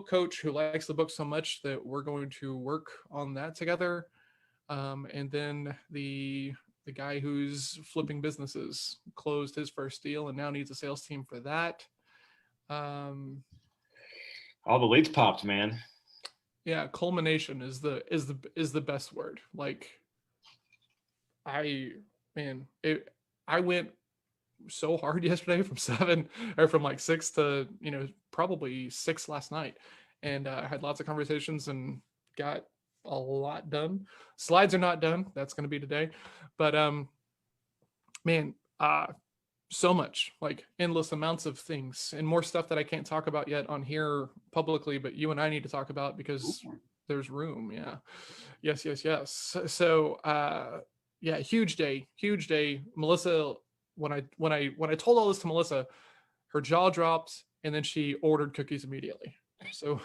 coach who likes the book so much that we're going to work on that together. And then the guy who's flipping businesses closed his first deal and now needs a sales team for that. All the leads popped, man. Yeah, culmination is the best word. Like, I went so hard yesterday from 7 or from like 6 to probably 6 last night, and I had lots of conversations and got a lot done. Slides are not done. That's going to be today, but man, so much, like endless amounts of things and more stuff that I can't talk about yet on here publicly, but you and I need to talk about because there's room. Yeah. Yes. So yeah, huge day. Melissa, when I told all this to Melissa, her jaw dropped and then she ordered cookies immediately. So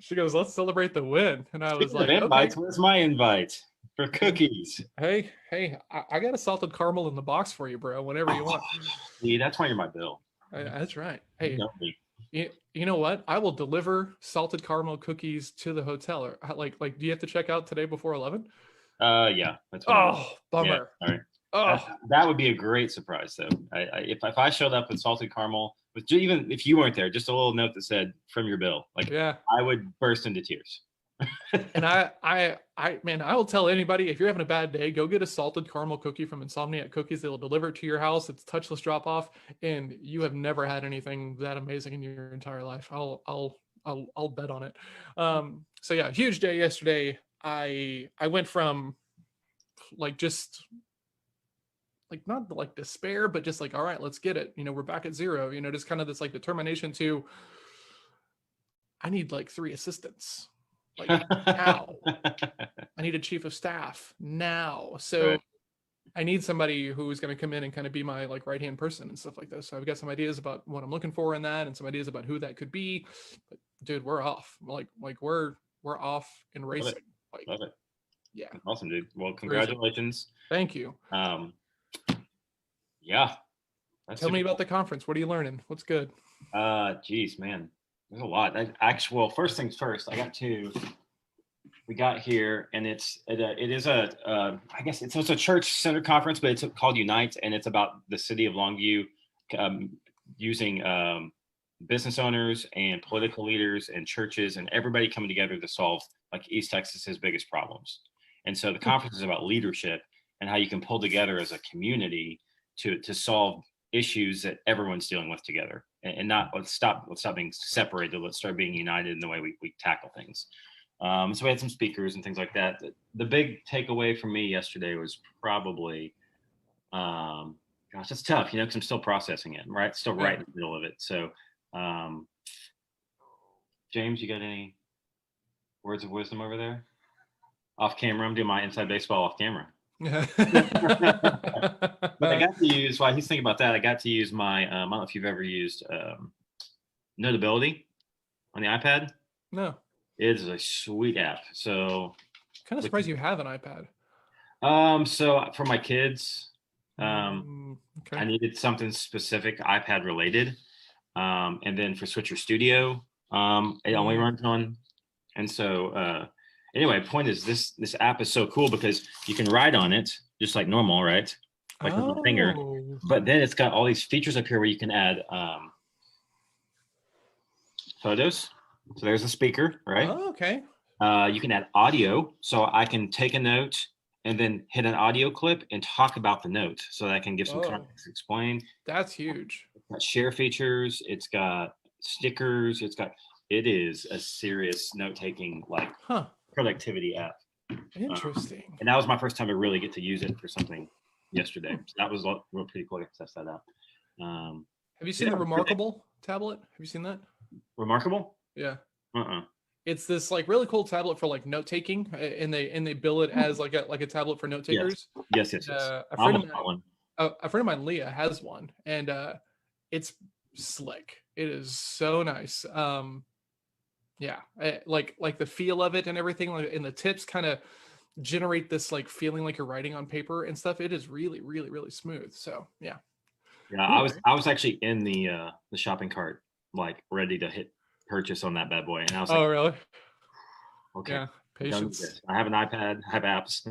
she goes, "Let's celebrate the win." And I was like, invites, "Okay, where's my invite for cookies?" Hey, I got a salted caramel in the box for you, bro. Whenever you want. See, that's why you're my Bill. That's right. Hey, You know me. you know what? I will deliver salted caramel cookies to the hotel. Or like, do you have to check out today before 11? Yeah, that's what Oh, bummer. Yeah, all right. Oh, That would be a great surprise, though. If I showed up with salted caramel, with even if you weren't there, just a little note that said "from your Bill," like yeah. I would burst into tears. And man, I will tell anybody, if you're having a bad day, go get a salted caramel cookie from Insomniac Cookies. They will deliver it to your house. It's touchless drop off, and you have never had anything that amazing in your entire life. I'll bet on it. So yeah, huge day yesterday. I went from like just like not like despair, but just like, all right, let's get it. We're back at zero. Just kind of this like determination to, I need like 3 assistants. Like now. I need a chief of staff now. So Right. I need somebody who's going to come in and kind of be my like right hand person and stuff like this. So I've got some ideas about what I'm looking for in that, and some ideas about who that could be. But dude, we're off. Like we're off and racing. Like, Love it. Yeah. Awesome, dude. Well, Crazy. congratulations. Thank you. Yeah. Tell me about the conference. What are you learning? What's good? Geez, man, there's a lot. Well, first things first, we got here, and it is I guess it's a church centered conference, but it's called Unite, and it's about the city of Longview using business owners and political leaders and churches and everybody coming together to solve like East Texas's biggest problems. And so the conference is about leadership and how you can pull together as a community to solve issues that everyone's dealing with together, and not let's stop being separated. Let's start being united in the way we tackle things. So we had some speakers and things like that. The big takeaway from me yesterday was probably, gosh, it's tough, because I'm still processing it, right? Still right in the middle of it. So, James, you got any words of wisdom over there? Off camera, I'm doing my inside baseball off camera. But I got to use, while he's thinking about that, I got to use my, I don't know if you've ever used Notability on the iPad. No. It is a sweet app. So kind of surprised you have an iPad. So for my kids, okay. I needed something specific iPad related. And then for Switcher Studio, it only runs on. And so anyway, point is this app is so cool because you can write on it just like normal, right? Like with my finger. But then it's got all these features up here where you can add photos. So there's a speaker, right? Oh, okay. You can add audio. So I can take a note and then hit an audio clip and talk about the note so that I can give some context, explain. That's huge. It's got share features. It's got stickers. It is a serious note-taking, like productivity app. Interesting. And that was my first time to really get to use it for something yesterday. So that was real pretty cool to test that out. Have you seen the Remarkable tablet? Have you seen that? Remarkable? Yeah. It's this like really cool tablet for like note taking, and they bill it as like a tablet for note takers. Yes. A friend of mine, Leah, has one, and it's slick. It is so nice. Yeah, like the feel of it and everything, like, and the tips kind of generate this like feeling like you're writing on paper and stuff. It is really, really, really smooth. So yeah. I was actually in the shopping cart like ready to hit purchase on that bad boy, and I was like, Oh, really? okay, Yeah. I'm done with Patience. this. I have an iPad, I have apps.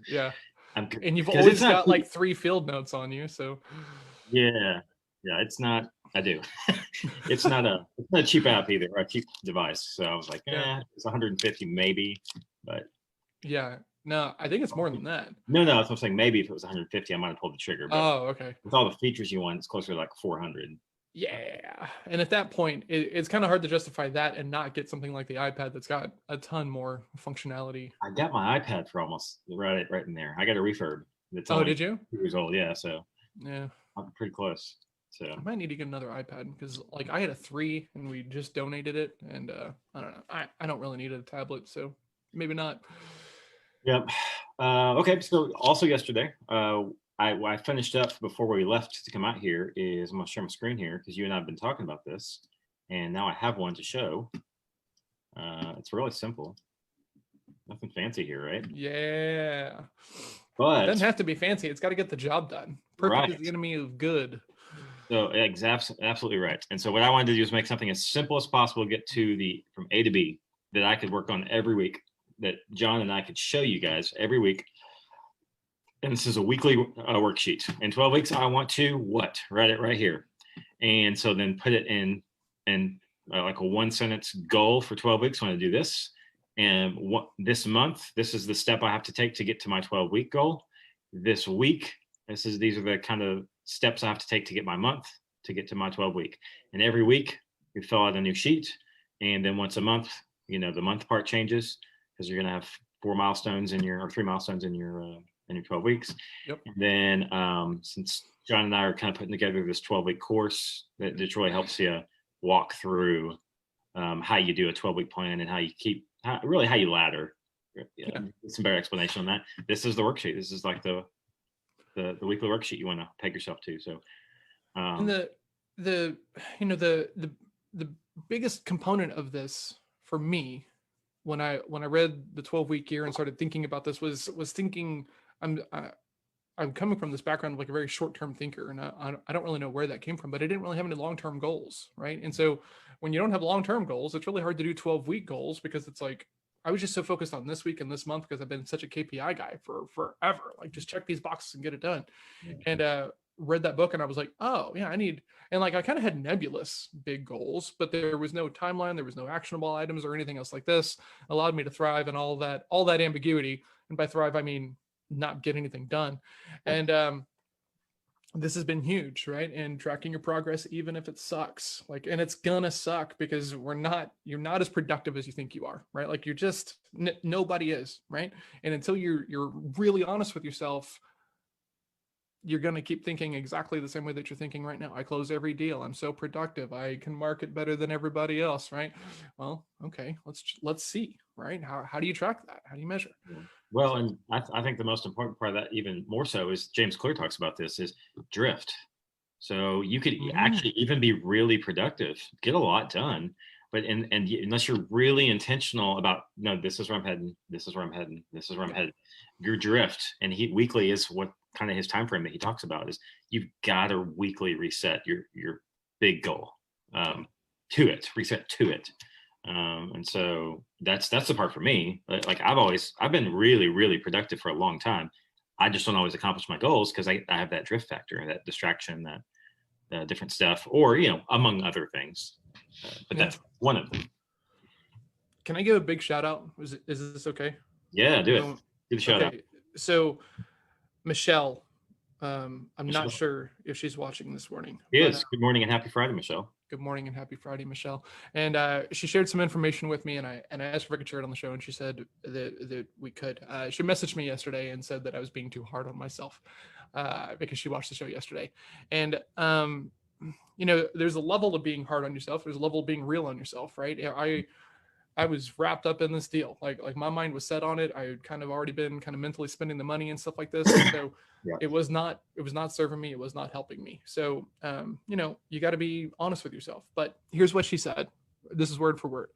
Yeah. I'm And you've because it's always not got cheap. like 3 field notes on you, so Yeah, yeah, it's not. I do. It's not a cheap app either, or a cheap device. So I was like, yeah. it's 150 maybe, but Yeah. No, I think it's more than that. no, that's what I'm saying. Maybe if it was 150, I might have pulled the trigger. But Oh, okay. with all the features you want, it's closer to like 400. Yeah. And at that point, it's kind of hard to justify that and not get something like the iPad that's got a ton more functionality. I got my iPad for almost right in there. I got a refurb. It's Oh, only did you? 2 years old. Yeah, so Yeah. I'm pretty close. So I might need to get another iPad because like I had a 3 and we just donated it, and I don't know. I don't really need a tablet, so maybe not. yep. Okay, so also yesterday, I finished up before we left to come out here. Is I'm gonna share my screen here because you and I have been talking about this, and now I have one to show. It's really simple, nothing fancy here, right? Yeah. It doesn't But have to be fancy. It's got to get the job done. Perfect is right, the enemy of good. so absolutely right. And so what I wanted to do is make something as simple as possible, get to the from A to B that I could work on every week, that John and I could show you guys every week. And this is a weekly worksheet. In 12 weeks, I want to what? Write it right here. And so then put it in like a 1 sentence goal for 12 weeks. I want to do this. And what this month, this is the step I have to take to get to my 12-week goal. This week, these are the kind of steps I have to take to get my month to get to my 12-week. And every week we fill out a new sheet. And then once a month, the month part changes because you're going to have 3 milestones in your 12 weeks. Yep. And then since John and I are kind of putting together this 12-week course that really helps you walk through how you do a 12-week plan and how you how you ladder. Yeah. Some better explanation on that. This is the worksheet. This is like the weekly worksheet you want to take yourself to. So And the the biggest component of this for me when I read the 12-week year and started thinking about this was thinking I'm coming from this background of like a very short-term thinker, and I don't really know where that came from, but I didn't really have any long-term goals, right? And so when you don't have long-term goals, it's really hard to do 12-week goals because it's like I was just so focused on this week and this month because I've been such a KPI guy for forever. Like just check these boxes and get it done. And read that book and I was like, oh yeah, and like I kind of had nebulous big goals, but there was no timeline, there was no actionable items or anything else like this. Allowed me to thrive in all that ambiguity. And by thrive, I mean not get anything done. And this has been huge, right? And tracking your progress, even if it sucks, like, and it's gonna suck because you're not as productive as you think you are, right? Like you're just, nobody is, right? And until you're really honest with yourself, you're going to keep thinking exactly the same way that you're thinking right now. I close every deal. I'm so productive. I can market better than everybody else, right? Well, okay, let's see, right? How do you track that? How do you measure? well, and I think the most important part of that, even more so, is James Clear talks about this, is drift. So you could actually even be really productive, get a lot done, but unless you're really intentional about, no, this is where I'm heading, this is where I'm heading, this is where I'm headed, your drift. And weekly is what kind of his time frame that he talks about is you've got to weekly reset your big goal reset to it. And so that's the part for me. Like I've been really, really productive for a long time. I just don't always accomplish my goals because I have that drift factor, that distraction, that different stuff, or among other things. But that's one of them. Can I give a big shout out? Is this okay? Yeah, do it. Do the shout out. So Michelle, I'm Michelle. not sure if she's watching this morning. Yes. Good morning and happy Friday, Michelle. Good morning and happy Friday, Michelle. And she shared some information with me, and I asked if I could share it on the show, and she said that we could. She messaged me yesterday and said that I was being too hard on myself because she watched the show yesterday. And there's a level of being hard on yourself. There's a level of being real on yourself, right? I was wrapped up in this deal. Like my mind was set on it. I had kind of already been kind of mentally spending the money and stuff like this. So it was not serving me. It was not helping me. So, you got to be honest with yourself. But here's what she said. This is word for word.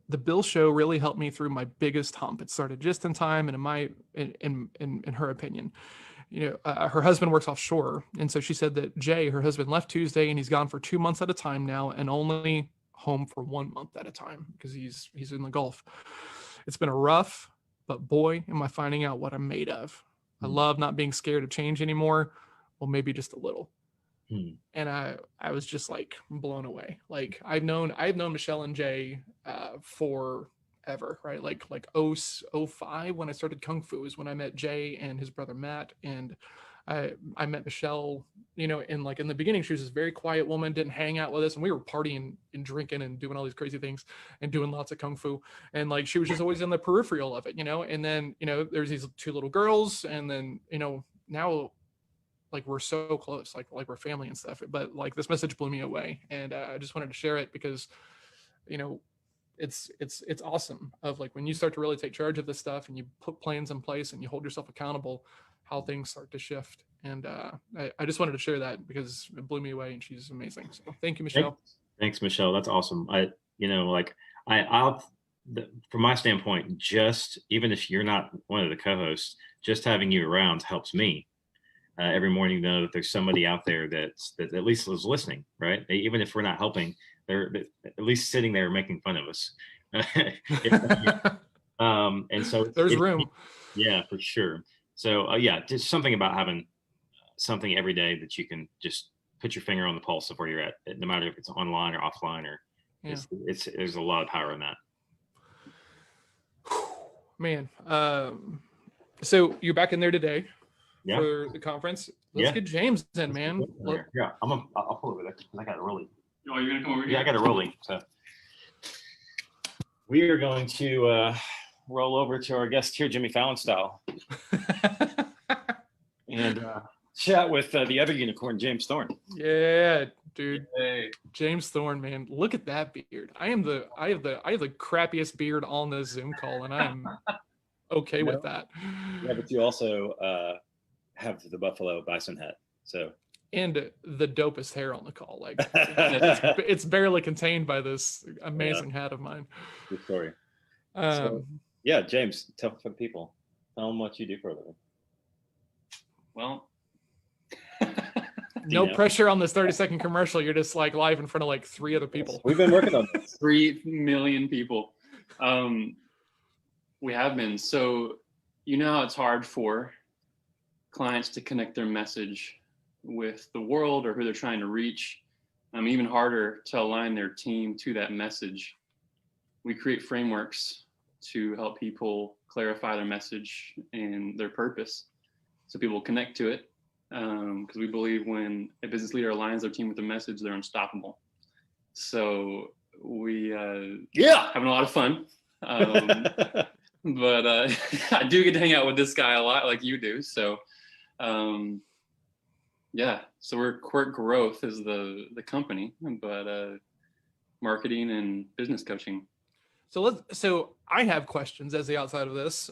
The BIL show really helped me through my biggest hump. It started just in time and in her opinion. her husband works offshore. And so she said that Jay, her husband, left Tuesday and he's gone for 2 months at a time now and only home for 1 month at a time because he's in the Gulf. It's been a rough, but boy, am I finding out what I'm made of. I love not being scared of change anymore. Well, maybe just a little. And I was just like blown away. Like I've known Michelle and Jay forever, right? Like 05 when I started Kung Fu is when I met Jay and his brother Matt. And I met Michelle, in the beginning, she was this very quiet woman, didn't hang out with us, and we were partying and drinking and doing all these crazy things and doing lots of Kung Fu. And like she was just always in the peripheral of it, and then there's these two little girls, and then now like we're so close, like we're family and stuff. But like this message blew me away, and I just wanted to share it because it's awesome of like when you start to really take charge of this stuff and you put plans in place and you hold yourself accountable, how things start to shift. And I just wanted to share that because it blew me away, and she's amazing. So thank you, Michelle. Thanks, Michelle. That's awesome. I'll from my standpoint, just even if you're not one of the co-hosts, just having you around helps me. Every morning, know that there's somebody out there that at least is listening, right? Even if we're not helping, they're at least sitting there making fun of us. And so there's room. Yeah, for sure. So just something about having something every day that you can just put your finger on the pulse of where you're at, no matter if it's online or offline, or there's a lot of power in that. Man, so you're back in there today. Yeah. For the conference. Let's get James in, man. Yeah, I'll pull over there because I got a rolling. Oh, you're gonna come over here? Yeah, I got a rolling. So we are going to roll over to our guest here, Jimmy Fallon style, and chat with the other unicorn, James Thorne. Yeah, dude. Hey. James Thorne, man. Look at that beard. I have the crappiest beard on this Zoom call, and I'm okay with that. Yeah, but you also have the Buffalo Bison hat, so and the dopest hair on the call. Like it's barely contained by this amazing hat of mine. Good story. Yeah, James, tell people, tell them what you do for a living. Well, no pressure on this 30-second commercial. You're just like live in front of like 3 other people. We've been working on this. 3 million people. We have been. So how it's hard for clients to connect their message with the world or who they're trying to reach. Even harder to align their team to that message. We create frameworks to help people clarify their message and their purpose so people connect to it. Because we believe when a business leader aligns their team with the message, they're unstoppable. So we having a lot of fun. But I do get to hang out with this guy a lot like you do. So so we're Quirk Growth is the company, but marketing and business coaching. So I have questions as the outside of this.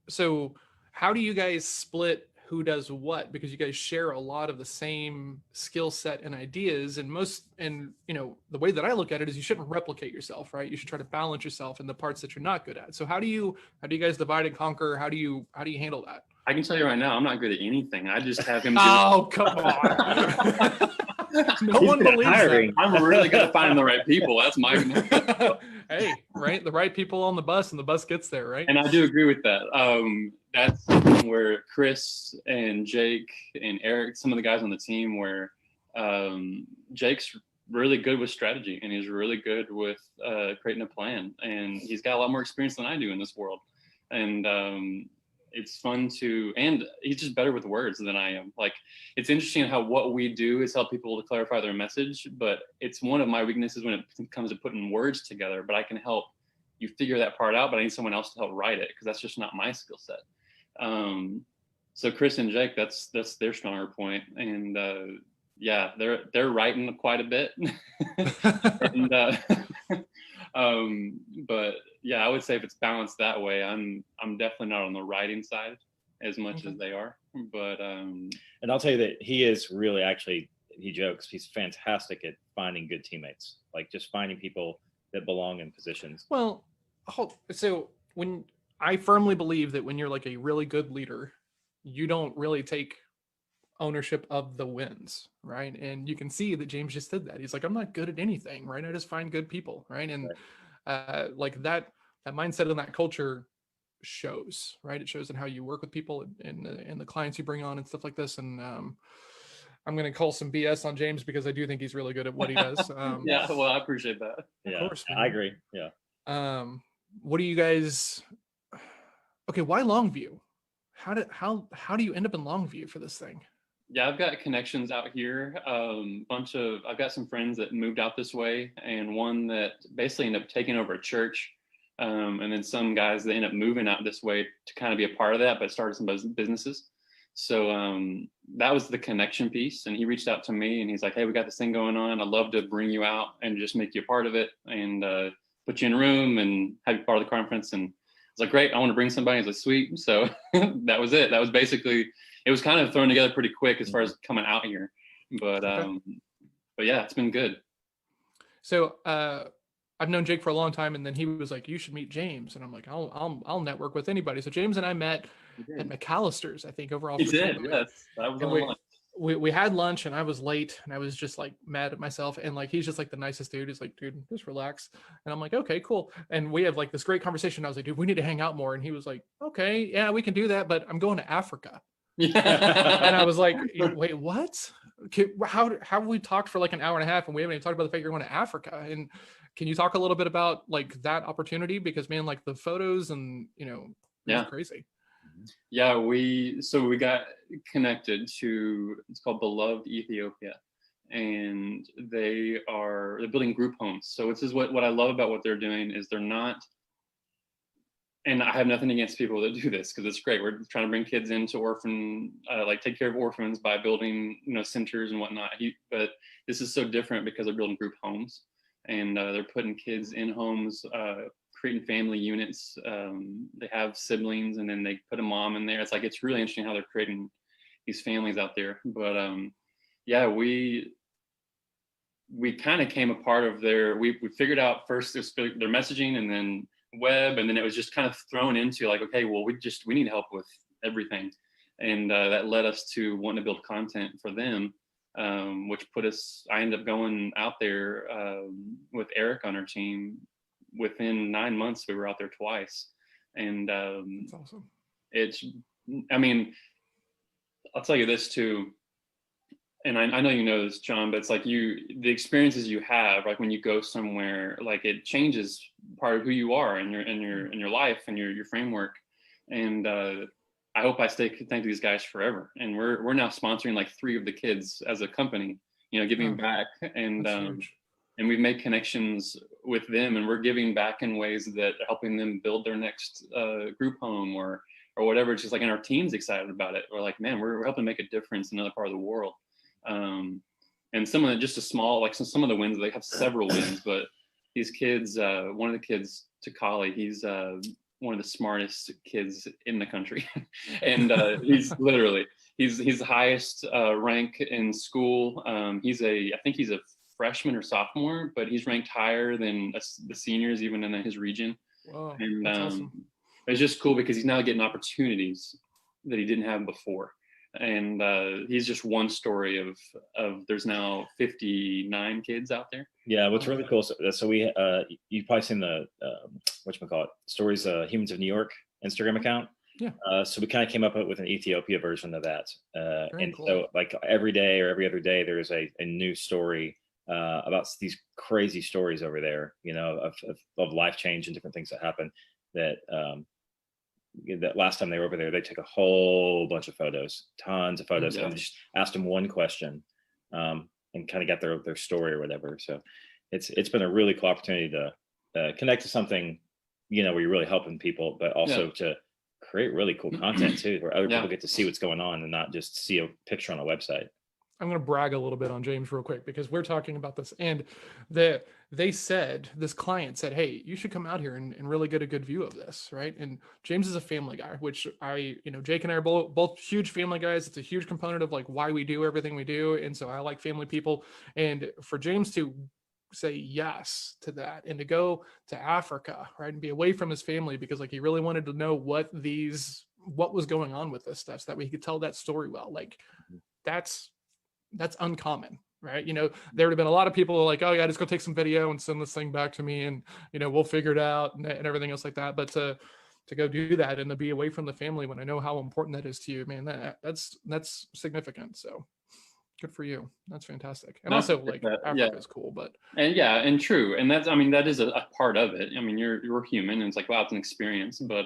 So how do you guys split who does what? Because you guys share a lot of the same skill set and ideas, and the way that I look at it is you shouldn't replicate yourself, right? You should try to balance yourself in the parts that you're not good at. So how do you guys divide and conquer? How do you handle that? I can tell you right now, I'm not good at anything. I just have him do come on. No one believes that. I'm really good at finding the right people. That's my Hey, right? The right people on the bus, and the bus gets there, right? And I do agree with that. That's where Chris and Jake and Eric, some of the guys on the team, where Jake's really good with strategy, and he's really good with creating a plan. And he's got a lot more experience than I do in this world. And it's fun and he's just better with words than I am. Like, it's interesting how what we do is help people to clarify their message, but it's one of my weaknesses when it comes to putting words together. But I can help you figure that part out, but I need someone else to help write it because that's just not my skill set. So Chris and Jake, that's their stronger point. And they're writing quite a bit. And but yeah, I would say if it's balanced that way, I'm definitely not on the writing side as much as they are. But and I'll tell you that he is really, actually, he jokes, he's fantastic at finding good teammates, like just finding people that belong in positions. Well, so I firmly believe that when you're like a really good leader, you don't really take ownership of the wins, right? And you can see that James just did that. He's like, I'm not good at anything, right? I just find good people, right? And like that mindset and that culture shows, right? It shows in how you work with people and the clients you bring on and stuff like this. And I'm going to call some BS on James because I do think he's really good at what he does. Yeah, well, I appreciate that. Yeah, of course, I agree. Yeah. What do you guys? Okay, why Longview? How do you end up in Longview for this thing? Yeah, I've got connections out here. I've got some friends that moved out this way, and one that basically ended up taking over a church. And then some guys that end up moving out this way to kind of be a part of that, but started some businesses. So that was the connection piece. And he reached out to me and he's like, hey, we got this thing going on. I'd love to bring you out and just make you a part of it and put you in a room and have you part of the conference. And I was like, great, I want to bring somebody. He's like, sweet. So that was it. That was basically, it was kind of thrown together pretty quick as far as coming out here. But yeah, it's been good. So I've known Jake for a long time, and then he was like, you should meet James. And I'm like, I'll network with anybody. So James and I met at McAllister's, I think, overall. He did, yes. That was we had lunch and I was late and I was just like mad at myself. And like, he's just like the nicest dude. He's like, dude, just relax. And I'm like, okay, cool. And we have like this great conversation. I was like, dude, we need to hang out more. And he was like, okay, yeah, we can do that, but I'm going to Africa. And I was like, wait, what? How have we talked for like an hour and a half and we haven't even talked about the fact you're going to Africa? And can you talk a little bit about like that opportunity? Because man, like the photos and, you know, yeah, crazy. Yeah, we got connected to, it's called Beloved Ethiopia, and they're building group homes. So this is what I love about what they're doing is they're not, and I have nothing against people that do this because it's great. We're trying to bring kids into like take care of orphans by building, you know, centers and whatnot. But this is so different because they're building group homes and they're putting kids in homes, creating family units. They have siblings and then they put a mom in there. It's like, it's really interesting how they're creating these families out there. But yeah, we kind of came a part of we figured out first their messaging and then web, and then it was just kind of thrown into like, okay, well, we need help with everything. And that led us to wanting to build content for them, which I ended up going out there with Eric on our team. Within 9 months, we were out there twice. And that's awesome. I mean, I'll tell you this too, and I know you know this, John, but it's like the experiences you have, like when you go somewhere, like it changes part of who you are in your life and your framework. And I hope I stay connected to these guys forever. And we're now sponsoring like 3 of the kids as a company, you know, giving back. And and we've made connections with them, and we're giving back in ways that are helping them build their next group home or whatever. It's just like, and our team's excited about it. We're like, man, we're helping make a difference in another part of the world. And some of the, just a small, like some of the wins, they have several wins, but these kids, one of the kids, Takali, he's one of the smartest kids in the country. And he's the highest rank in school. I think he's a freshman or sophomore, but he's ranked higher than the seniors, even in his region. Wow, and that's awesome. It's just cool because he's now getting opportunities that he didn't have before. And he's just one story of there's now 59 kids out there. Yeah, what's really cool. So we you've probably seen the whatchamacallit, Stories Humans of New York Instagram account. Yeah. So we kind of came up with an Ethiopia version of that. And cool. so like every day or every other day, there's a new story about these crazy stories over there, you know, of life change and different things that happen. That last time they were over there, they took a whole bunch of photos, tons of photos, and just asked them one question, and kind of got their story or whatever. So it's been a really cool opportunity to connect to something, you know, where you're really helping people, but also to create really cool content too, where other people get to see what's going on and not just see a picture on a website. I'm going to brag a little bit on James real quick because we're talking about this, and this client said, hey, you should come out here and really get a good view of this, right? And James is a family guy, which Jake and I are both huge family guys. It's a huge component of like why we do everything we do. And so I like family people. And for James to say yes to that and to go to Africa, right, and be away from his family because like he really wanted to know what these what was going on with this stuff so that we could tell that story well. Like that's uncommon, right? You know, there would have been a lot of people like, oh yeah, just go take some video and send this thing back to me, and you know, we'll figure it out and everything else like that. But to go do that and to be away from the family when I know how important that is to you, man, that's significant. So good for you. That's fantastic. And also like Africa is cool, but and true. And that's, I mean, that is a part of it. I mean, you're human, and it's like, wow, it's an experience. But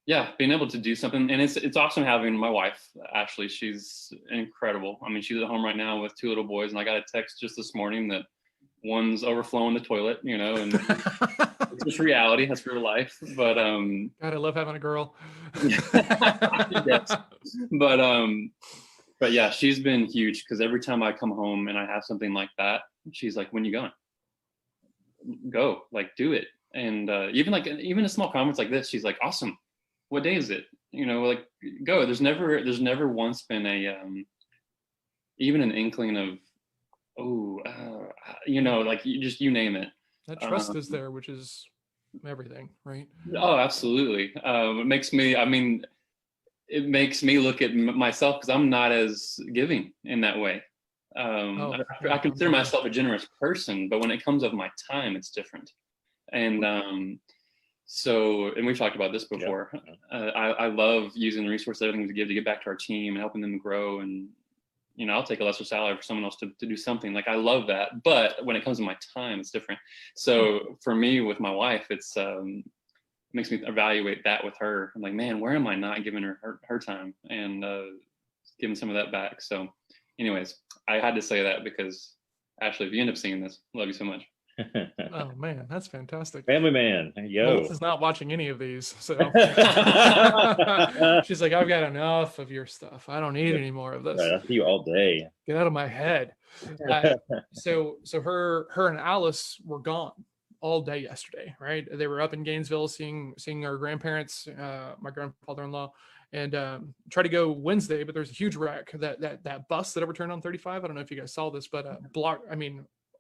yeah, being able to do something, and it's awesome having my wife, Ashley. She's incredible. I mean, she's at home right now with 2 little boys, and I got a text just this morning that one's overflowing the toilet, you know, and it's just reality. That's real life. But God, I love having a girl. Yes. But yeah, she's been huge, because every time I come home and I have something like that, she's like, when you going? Go, like, do it. And even a small conference like this, she's like, awesome. What day is it? You know, like, go. There's never once been a even an inkling of, you know, like, you name it. That trust is there, which is everything, right? Oh, absolutely. It makes me look at myself, because I'm not as giving in that way. I consider myself a generous person, but when it comes of my time, it's different. And so, and we've talked about this before. Yeah. I love using the resources, everything to give to get back to our team and helping them grow. And, you know, I'll take a lesser salary for someone else to do something. Like, I love that. But when it comes to my time, it's different. So for me, with my wife, it makes me evaluate that with her. I'm like, man, where am I not giving her time and giving some of that back? So anyways, I had to say that, because Ashley, if you end up seeing this, love you so much. Oh man, that's fantastic. Family man, yo. Melissa's not watching any of these, so she's like, I've got enough of your stuff. I don't need any more of this. Right, I'll see you all day. Get out of my head. So her and Alice were gone all day yesterday, right? They were up in Gainesville seeing our grandparents, my grandfather-in-law, and tried to go Wednesday, but there's a huge wreck. That bus that overturned on 35. I don't know if you guys saw this, but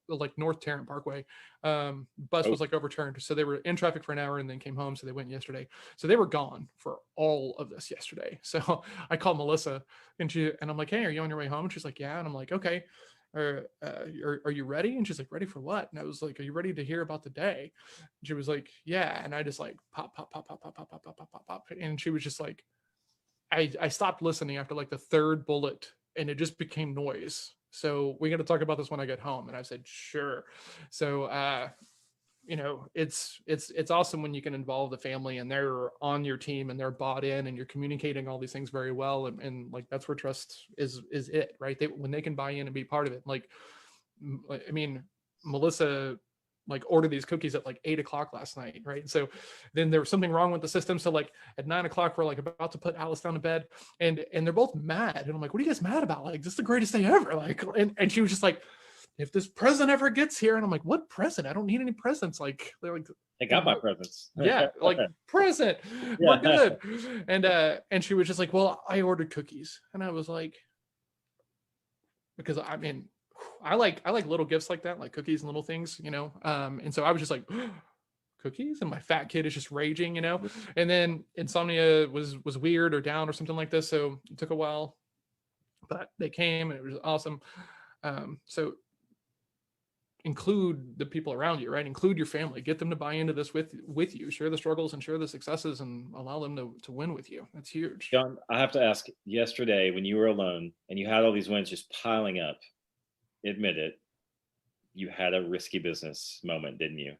like North Tarrant Parkway, bus was like overturned. So they were in traffic for an hour and then came home. So they went yesterday. So they were gone for all of this yesterday. So I called Melissa and I'm like, hey, are you on your way home? And she's like, yeah. And I'm like, okay. Are you ready? And she's like, ready for what? And I was like, are you ready to hear about the day? And she was like, yeah. And I just like pop. And she was just like, I stopped listening after like the third bullet, and it just became noise. So we got to talk about this when I get home. And I said, sure. So, you know, it's awesome when you can involve the family and they're on your team and they're bought in and you're communicating all these things very well. And like, that's where trust is it, right? When they can buy in and be part of it. Like, I mean, Melissa like ordered these cookies at like 8 o'clock last night, right? So then there was something wrong with the system. So like at 9 o'clock, we're like about to put Alice down to bed, and they're both mad. And I'm like, what are you guys mad about? Like, this is the greatest day ever. Like, and she was just like, if this present ever gets here. And I'm like, what present? I don't need any presents. Like, they're like, I got my presents. Yeah, like present. We're good. And she was just like, well, I ordered cookies. And I was like, because I mean, I like little gifts like that, like cookies and little things, you know. And so I was just like, cookies, and my fat kid is just raging, you know. And then insomnia was weird or down or something like this, so it took a while, but they came and it was awesome. So include the people around you, right? Include your family, get them to buy into this with you, share the struggles and share the successes, and allow them to win with you. That's huge. John, I have to ask, yesterday when you were alone and you had all these wins just piling up, admit it, you had a risky business moment, didn't you?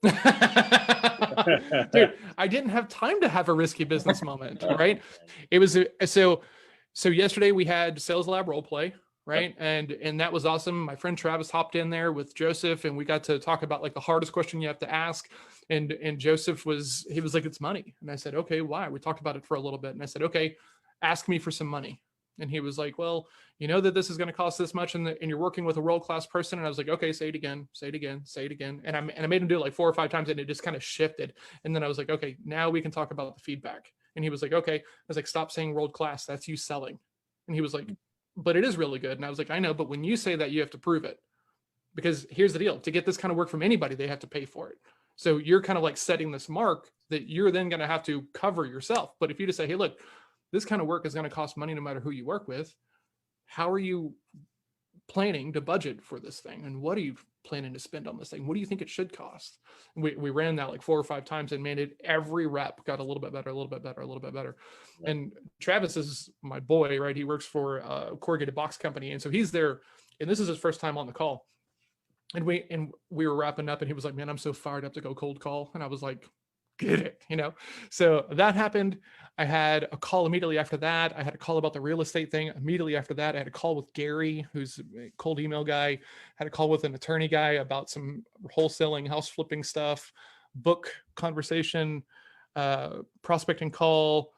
Dude, I didn't have time to have a risky business moment, right? It was so yesterday we had sales lab role play, right? And that was awesome. My friend Travis hopped in there with Joseph, and we got to talk about like the hardest question you have to ask. And Joseph was like, it's money. And I said, okay, why? We talked about it for a little bit. And I said, okay, ask me for some money. And he was like, well, you know that this is going to cost this much, and you're working with a world-class person. And I was like, okay, say it again. And I made him do it like 4 or 5 times, and it just kind of shifted. And then I was like, okay, now we can talk about the feedback. And he was like, okay. I was like, stop saying world-class. That's you selling. And he was like, but it is really good. And I was like, I know, but when you say that, you have to prove it. Because here's the deal. To get this kind of work from anybody, they have to pay for it. And he was like, well, you know that this is going to cost this much, and you're working with a world-class person. And I was like, okay, say it again. And he was like, So you're kind of like setting this mark that you're then going to have to cover yourself. But if you just say, hey, look, this kind of work is going to cost money no matter who you work with, how are you planning to budget for this thing? And what are you planning to spend on this thing? What do you think it should cost? And we ran that like 4 or 5 times, and man, every rep got a little bit better, a little bit better, a little bit better. Yeah. And Travis is my boy, right? He works for a corrugated box company. And so he's there, and this is his first time on the call. And we were wrapping up, and he was like, man, I'm so fired up to go cold call. And I was like, get it, you know? So that happened. I had a call immediately after that. I had a call about the real estate thing. Immediately after that, I had a call with Gary, who's a cold email guy. Had a call with an attorney guy about some wholesaling, house flipping stuff, book conversation, prospecting call.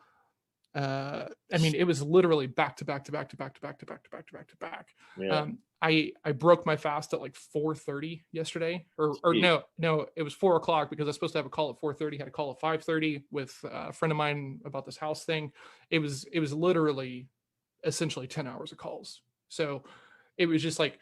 I mean, it was literally back to back to back to back to back to back to back to back to back. Yeah. I broke my fast at like 4:30 yesterday, or no, it was 4 o'clock because I was supposed to have a call at 4:30. Had a call at 5:30 with a friend of mine about this house thing. It was literally essentially 10 hours of calls. So it was just like,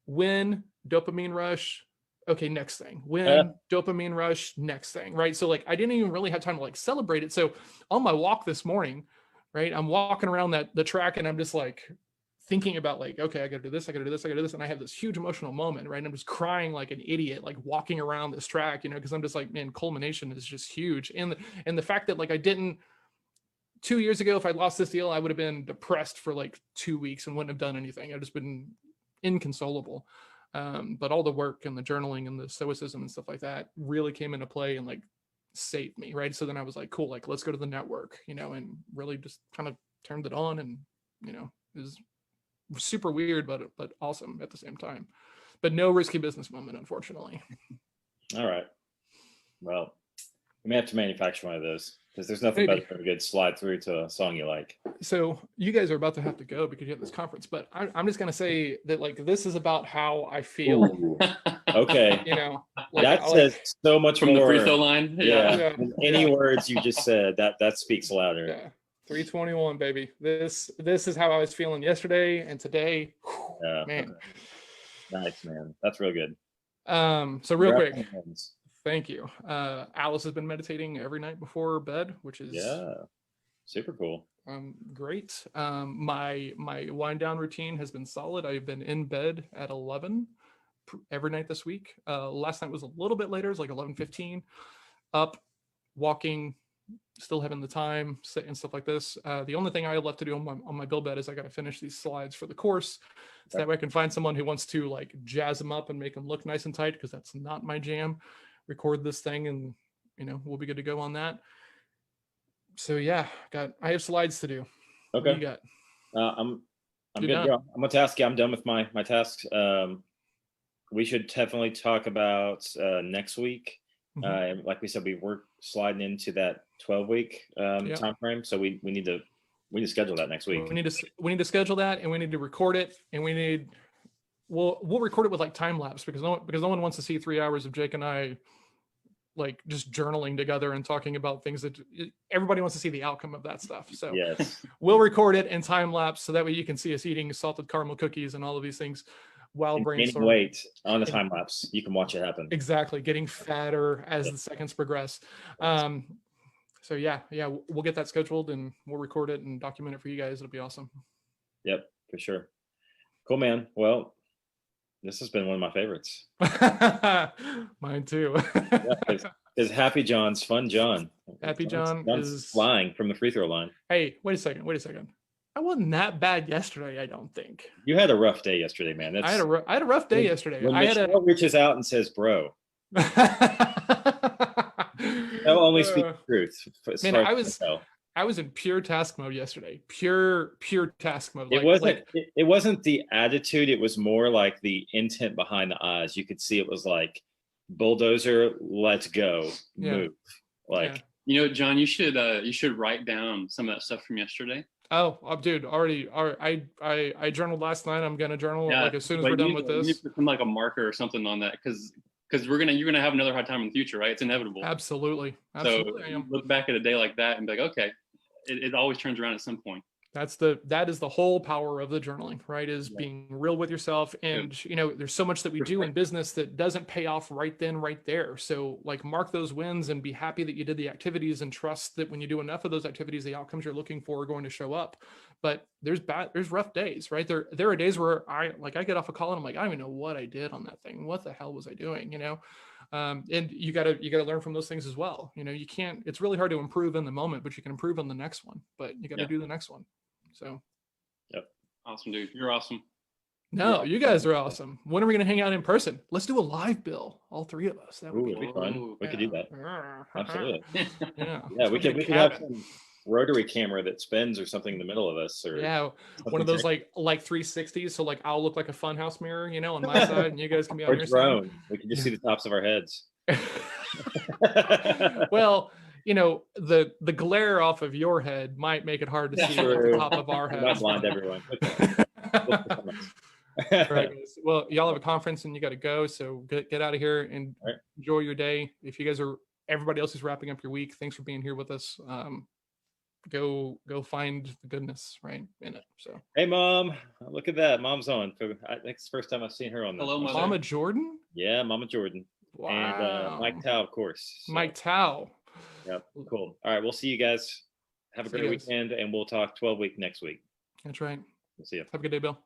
when dopamine rush, okay, next thing. When dopamine rush, next thing, right? So like I didn't even really have time to like celebrate it. So on my walk this morning, right, I'm walking around the track, and I'm just like thinking about like, okay, I gotta do this, I gotta do this, I gotta do this. And I have this huge emotional moment, right? And I'm just crying like an idiot, like walking around this track, you know, because I'm just like, man, culmination is just huge. And the fact that like I didn't, 2 years ago, if I lost this deal, I would have been depressed for like 2 weeks and wouldn't have done anything. I'd just been inconsolable. But all the work and the journaling and the stoicism and stuff like that really came into play and like saved me, right? So then I was like, cool, like let's go to the network, you know, and really just kind of turned it on, and you know, it was super weird, but awesome at the same time. But no risky business moment, unfortunately. All right. Well, we may have to manufacture one of those, because there's nothing Maybe. better than a good slide through to a song you like. So you guys are about to have to go because you have this conference, but I'm just gonna say that like this is about how I feel. Ooh. Okay. You know, like, That says so much From more. the free throw line. Yeah. Yeah. Any Yeah. words you just said, that speaks louder. Yeah. 321, baby. This is how I was feeling yesterday and today. Yeah. Man. Okay. Nice, man. That's real good. So real Congrats quick, on the wins. thank you. Alice has been meditating every night before bed, which is Yeah. Super cool. great. My wind down routine has been solid. I've been in bed at 11 every night this week. Last night was a little bit later. It was like 11:15. Up, walking, still having the time and stuff like this. The only thing I have left to do on my BIL bed is I got to finish these slides for the course, so that way I can find someone who wants to like jazz them up and make them look nice and tight, because that's not my jam. Record this thing, and you know, we'll be good to go on that. So yeah, I have slides to do. What do Okay. you got? I'm You're good. done. Bro. I'm gonna task you. I'm done with my tasks. We should definitely talk about next week. Like we said, we're sliding into that 12-week Yep. time frame, so we need to schedule that next week. We need to schedule that, and we need to record it, and we'll record it with like time lapse, because no one wants to see 3 hours of Jake and I like just journaling together and talking about things that everybody wants to see the outcome of that stuff. So Yes. we'll record it in time lapse, so that way you can see us eating salted caramel cookies and all of these things while And gaining brainstorming. weight on the time lapse. You can watch it happen. Exactly, getting fatter as the seconds progress. So yeah, we'll get that scheduled, and we'll record it and document it for you guys. It'll be awesome. Yep, for sure. Cool, man. Well, this has been one of my favorites. Mine too. Because Happy John's Fun John. Happy John John's is flying from the free throw line. Hey, wait a second. I wasn't that bad yesterday, I don't think. You had a rough day yesterday, man. I had a rough day yesterday. When I had Michelle reaches out and says, "Bro," that will only speak the truth. Man, I was in pure task mode yesterday. Pure task mode. It wasn't the attitude. It was more like the intent behind the eyes. You could see it was like bulldozer. Let's go. Yeah. Move. Like, Yeah. You know, John, you should write down some of that stuff from yesterday. Oh, dude, already. I journaled last night. I'm gonna journal like as soon as but we're done you with need this. to put some, like a marker or something on that, because you're gonna have another hard time in the future, right? It's inevitable. Absolutely. So I am. look back at a day like that and be like, okay, it always turns around at some point. That is the whole power of the journaling, right? Is Yeah. being real with yourself. And there's so much that we do in business that doesn't pay off right then, right there. So like mark those wins and be happy that you did the activities and trust that when you do enough of those activities, the outcomes you're looking for are going to show up. But there's rough days, right? There are days where I get off a call and I'm like, I don't even know what I did on that thing. What the hell was I doing? And you gotta learn from those things as well. You can't, it's really hard to improve in the moment, but you can improve on the next one, but you got to do the next one. So, Yep. Awesome, dude. You're awesome. No, you guys are awesome. When are we going to hang out in person? Let's do a live bill, all three of us. That would Ooh, it'd be fun. We could do that. Absolutely. Yeah. Yeah, we could have some rotary camera that spins or something in the middle of us, or one of those like 360s. So like I'll look like a funhouse mirror, on my side, and you guys can be on or your drone. side. We can just see the tops of our heads. Well, the glare off of your head might make it hard to see at the top of our heads. Not blind everyone. All right, guys. Well, y'all have a conference and you got to go, so get out of here and enjoy your day. If you guys everybody else is wrapping up your week, thanks for being here with us. Go find the goodness right in it. So hey, Mom, look at that. Mom's on. I think it's the first time I've seen her on. Hello, Mother. Mama Jordan. Yeah, Mama Jordan. Wow. And Mike Tao, of course. So. Mike Tao. Yep. Cool. All right, we'll see you guys. Have a great weekend, and we'll talk 12 week next week. That's right. We'll see you. Have a good day, Bill.